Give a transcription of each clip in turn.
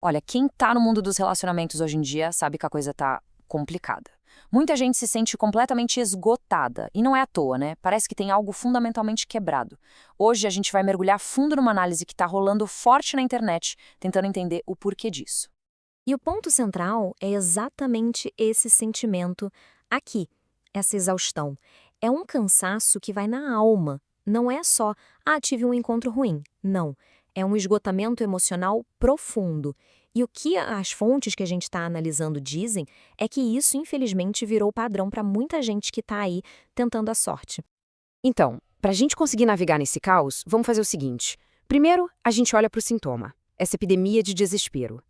Olha, quem tá no mundo dos relacionamentos hoje em dia sabe que a coisa tá complicada. Muita gente se sente completamente esgotada, e não é à toa, né? Parece que tem algo fundamentalmente quebrado. Hoje a gente vai mergulhar fundo numa análise que tá rolando forte na internet, tentando entender o porquê disso. E o ponto central é exatamente esse sentimento aqui, essa exaustão. É um cansaço que vai na alma. Não é só, tive um encontro ruim. Não. É um esgotamento emocional profundo. E o que as fontes que a gente está analisando dizem é que isso, infelizmente, virou padrão para muita gente que está aí tentando a sorte. Então, para a gente conseguir navegar nesse caos, vamos fazer o seguinte. Primeiro, a gente olha para o sintoma, essa epidemia de desespero.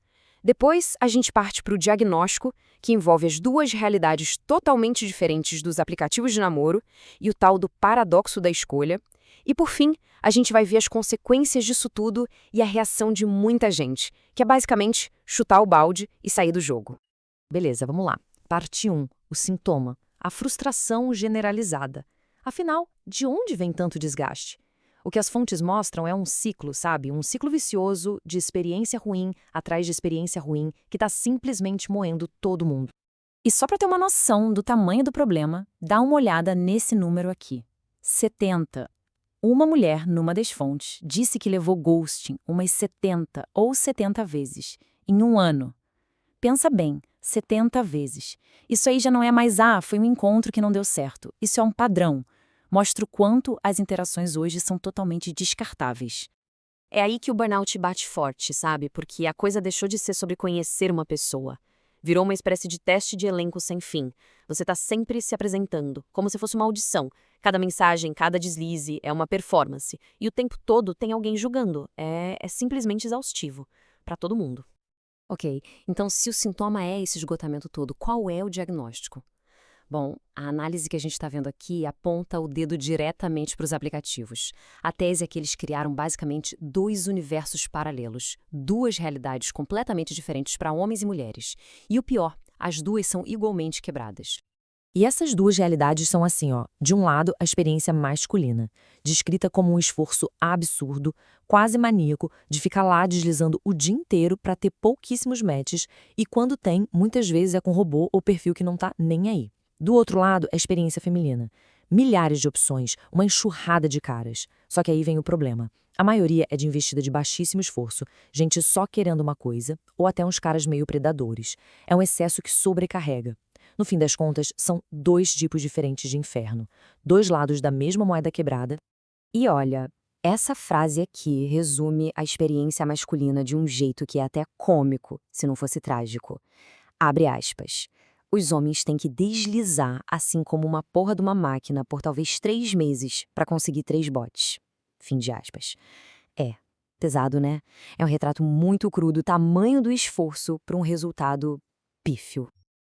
Depois, a gente parte para o diagnóstico, que envolve as duas realidades totalmente diferentes dos aplicativos de namoro e o tal do paradoxo da escolha. E, por fim, a gente vai ver as consequências disso tudo e a reação de muita gente, que é basicamente chutar o balde e sair do jogo. Beleza, vamos lá. Parte 1. O sintoma. A frustração generalizada. Afinal, de onde vem tanto desgaste? O que as fontes mostram é um ciclo, sabe? Um ciclo vicioso de experiência ruim atrás de experiência ruim que está simplesmente moendo todo mundo. E só para ter uma noção do tamanho do problema, dá uma olhada nesse número aqui. 70. Uma mulher, numa das fontes, disse que levou ghosting umas 70 ou 70 vezes, em um ano. Pensa bem, 70 vezes. Isso aí já não é mais, foi um encontro que não deu certo. Isso é um padrão. Mostra o quanto as interações hoje são totalmente descartáveis. É aí que o burnout bate forte, sabe? Porque a coisa deixou de ser sobre conhecer uma pessoa. Virou uma espécie de teste de elenco sem fim. Você tá sempre se apresentando, como se fosse uma audição. Cada mensagem, cada deslize é uma performance. E o tempo todo tem alguém julgando. É simplesmente exaustivo. Pra todo mundo. Ok, então se o sintoma é esse esgotamento todo, qual é o diagnóstico? Bom, a análise que a gente está vendo aqui aponta o dedo diretamente para os aplicativos. A tese é que eles criaram basicamente dois universos paralelos, duas realidades completamente diferentes para homens e mulheres. E o pior, as duas são igualmente quebradas. E essas duas realidades são assim, de um lado, a experiência masculina, descrita como um esforço absurdo, quase maníaco, de ficar lá deslizando o dia inteiro para ter pouquíssimos matches e quando tem, muitas vezes é com robô ou perfil que não tá nem aí. Do outro lado, a experiência feminina. Milhares de opções, uma enxurrada de caras. Só que aí vem o problema. A maioria é de investida de baixíssimo esforço, gente só querendo uma coisa, ou até uns caras meio predadores. É um excesso que sobrecarrega. No fim das contas, são dois tipos diferentes de inferno. Dois lados da mesma moeda quebrada. E olha, essa frase aqui resume a experiência masculina de um jeito que é até cômico, se não fosse trágico. Abre aspas. Os homens têm que deslizar assim como uma porra de uma máquina por talvez 3 meses para conseguir 3 bots. Fim de aspas. É, pesado, né? É um retrato muito cru do tamanho do esforço para um resultado pífio.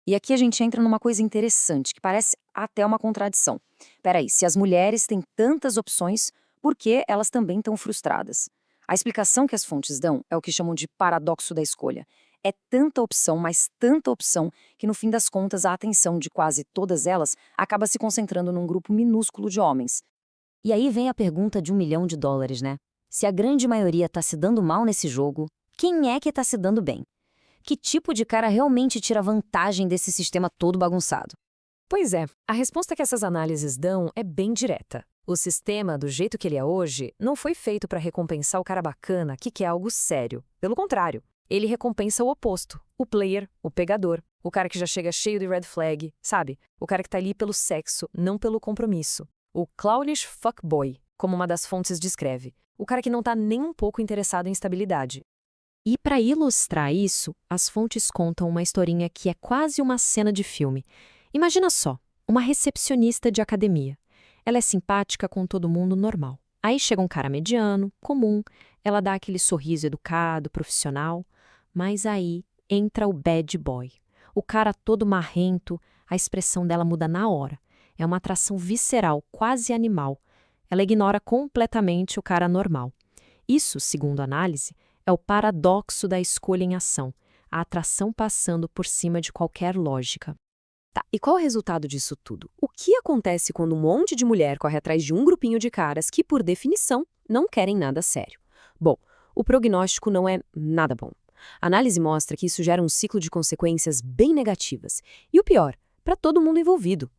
E aqui a gente entra numa coisa interessante, que parece até uma contradição. Peraí, se as mulheres têm tantas opções, por que elas também estão frustradas? A explicação que as fontes dão é o que chamam de paradoxo da escolha. É tanta opção, mas tanta opção, que no fim das contas a atenção de quase todas elas acaba se concentrando num grupo minúsculo de homens. E aí vem a pergunta de $1 milhão, né? Se a grande maioria está se dando mal nesse jogo, quem é que está se dando bem? Que tipo de cara realmente tira vantagem desse sistema todo bagunçado? Pois é, a resposta que essas análises dão é bem direta. O sistema, do jeito que ele é hoje, não foi feito para recompensar o cara bacana que quer algo sério. Pelo contrário, ele recompensa o oposto, o player, o pegador, o cara que já chega cheio de red flag, sabe? O cara que tá ali pelo sexo, não pelo compromisso. O clownish fuckboy, como uma das fontes descreve. O cara que não tá nem um pouco interessado em estabilidade. E para ilustrar isso, as fontes contam uma historinha que é quase uma cena de filme. Imagina só, uma recepcionista de academia. Ela é simpática com todo mundo normal. Aí chega um cara mediano, comum, ela dá aquele sorriso educado, profissional, mas aí entra o bad boy. O cara todo marrento, a expressão dela muda na hora. É uma atração visceral, quase animal. Ela ignora completamente o cara normal. Isso, segundo a análise, é o paradoxo da escolha em ação, a atração passando por cima de qualquer lógica. Tá, e qual é o resultado disso tudo? O que acontece quando um monte de mulher corre atrás de um grupinho de caras que, por definição, não querem nada sério? Bom, o prognóstico não é nada bom. A análise mostra que isso gera um ciclo de consequências bem negativas. E o pior, para todo mundo envolvido.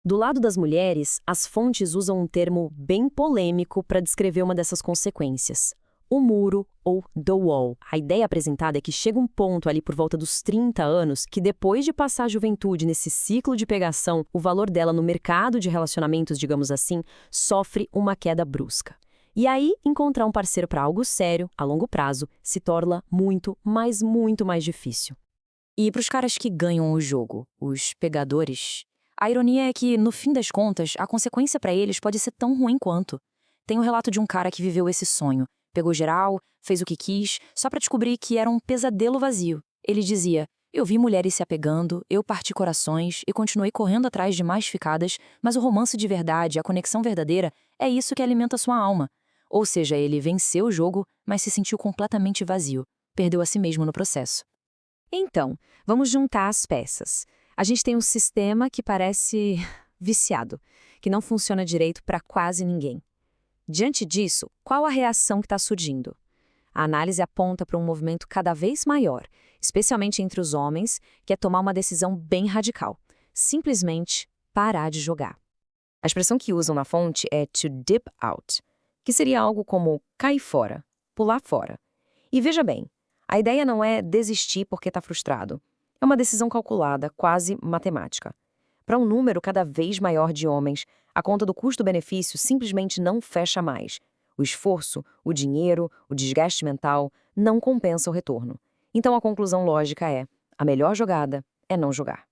Do lado das mulheres, as fontes usam um termo bem polêmico para descrever uma dessas consequências: o muro ou the wall. A ideia apresentada é que chega um ponto ali por volta dos 30 anos que depois de passar a juventude nesse ciclo de pegação, o valor dela no mercado de relacionamentos, digamos assim, sofre uma queda brusca. E aí, encontrar um parceiro para algo sério, a longo prazo, se torna muito, mas muito mais difícil. E para os caras que ganham o jogo, os pegadores, a ironia é que, no fim das contas, a consequência para eles pode ser tão ruim quanto. Tem um relato de um cara que viveu esse sonho. Pegou geral, fez o que quis, só para descobrir que era um pesadelo vazio. Ele dizia: eu vi mulheres se apegando, eu parti corações e continuei correndo atrás de mais ficadas, mas o romance de verdade, a conexão verdadeira, é isso que alimenta sua alma. Ou seja, ele venceu o jogo, mas se sentiu completamente vazio. Perdeu a si mesmo no processo. Então, vamos juntar as peças. A gente tem um sistema que parece viciado, que não funciona direito para quase ninguém. Diante disso, qual a reação que está surgindo? A análise aponta para um movimento cada vez maior, especialmente entre os homens, que é tomar uma decisão bem radical: simplesmente parar de jogar. A expressão que usam na fonte é to dip out, que seria algo como cair fora, pular fora. E veja bem, a ideia não é desistir porque está frustrado. É uma decisão calculada, quase matemática. Para um número cada vez maior de homens, a conta do custo-benefício simplesmente não fecha mais. O esforço, o dinheiro, o desgaste mental não compensam o retorno. Então a conclusão lógica é: a melhor jogada é não jogar.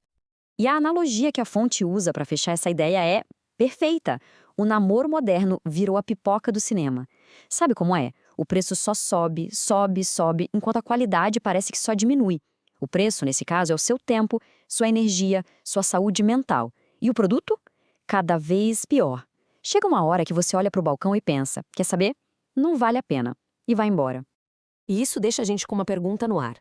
E a analogia que a fonte usa para fechar essa ideia é perfeita. O namoro moderno virou a pipoca do cinema. Sabe como é? O preço só sobe, sobe, sobe, enquanto a qualidade parece que só diminui. O preço, nesse caso, é o seu tempo, sua energia, sua saúde mental. E o produto? Cada vez pior. Chega uma hora que você olha para o balcão e pensa: quer saber? Não vale a pena. E vai embora. E isso deixa a gente com uma pergunta no ar.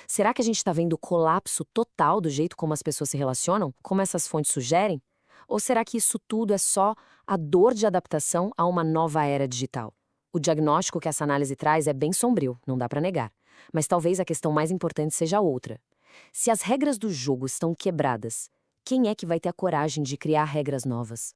Será que a gente está vendo o colapso total do jeito como as pessoas se relacionam, como essas fontes sugerem? Ou será que isso tudo é só a dor de adaptação a uma nova era digital? O diagnóstico que essa análise traz é bem sombrio, não dá para negar. Mas talvez a questão mais importante seja outra. Se as regras do jogo estão quebradas, quem é que vai ter a coragem de criar regras novas?